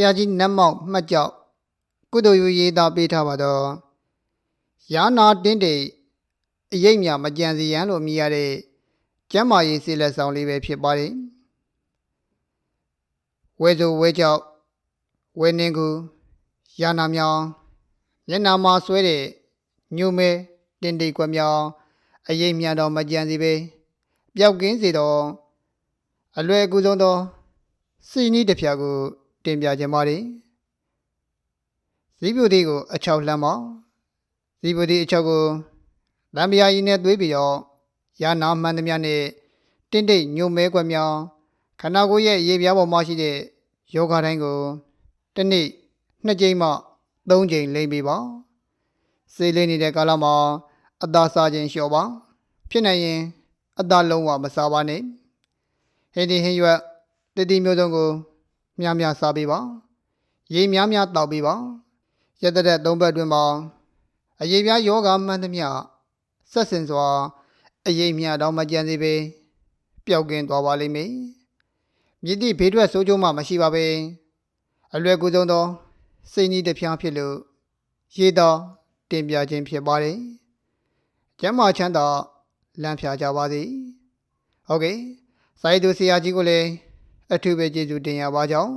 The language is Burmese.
ရာကြီးနတ်မောက်မှတ်ကြောက်ကုသိုလ်ယူရေးသားပေးထားပါတော့ယာနာတင်းတိတ်အရေးမြမကြံစီရန်လို့မြည်ရတဲ့ကျမ်းမာရေးဆေးလက်ဆောင်လေးပဲဖြစ်ပါတယ်ဝဲဆိုဝဲကြောက်ဝဲနှင်းကူယာနာမြောင်မျက်နာမှာဆွဲတဲ့ညိုမဲတင်းတိတ်ကွက်မြောင်အရေးမြတော့မကြံစီပဲပျောက်ကင်းစေတော့အလွယ်အကူဆုံးသောစီနီးတစ်ဖြာကိုတင်ပြခြင်းပါတယ်ဇီးပြူတီကိုအချောက်လှမ်းပါဇီးပြူတီအချောက်ကိုလမ်းပြာကြီးနဲ့သွေးပြီးတော့ယာနာမှန်သမျှနဲ့တင်းတိတ်ညိုမဲကွက်မြောင်ခန္ဓာကိုယ်ရဲ့ရေပြားပေါ်မှာရှိတဲ့ယောဂတိုင်းကိုတစ်နေ့2ကြိမ်မှ3ကြိမ်လိမ့်ပေးပါစေးလေးနေတဲ့ကာလမှာအသားစားခြင်းလျှော့ပါဖြစ်နိုင်ရင်အသားလုံးဝမစားပါနဲ့ဟင်းဒီဟင်းရွက်တည်တည်မျိုးစုံကိုများများစားပေးပါရေများများတောက်ပေးပါရက်သက်3ပတ်အတွင်းမှာအရေးပြားယောဂမှန်သမျှဆက်စင်စွာအရေးမြတော့မကြံစေပဲပျောက်ကင်းသွားပါလိမ့်မယ်မြစ်တိဘေးထွက်ဆိုးကျိုးမှမရှိပါပဲအလွယ်ကူဆုံးသောစိတ်နည်းတစ်ဖြားဖြစ်လို့ရေးတော်တင်ပြခြင်းဖြစ်ပါတယ်ကျမ်းမာချမ်းသာလမ်းဖြာကြပါစေဟုတ်ကဲ့စာရေးသူဆရာကြီးကိုလည်းအထူးပဲကျေးဇူးတင်ရပါကြောင်း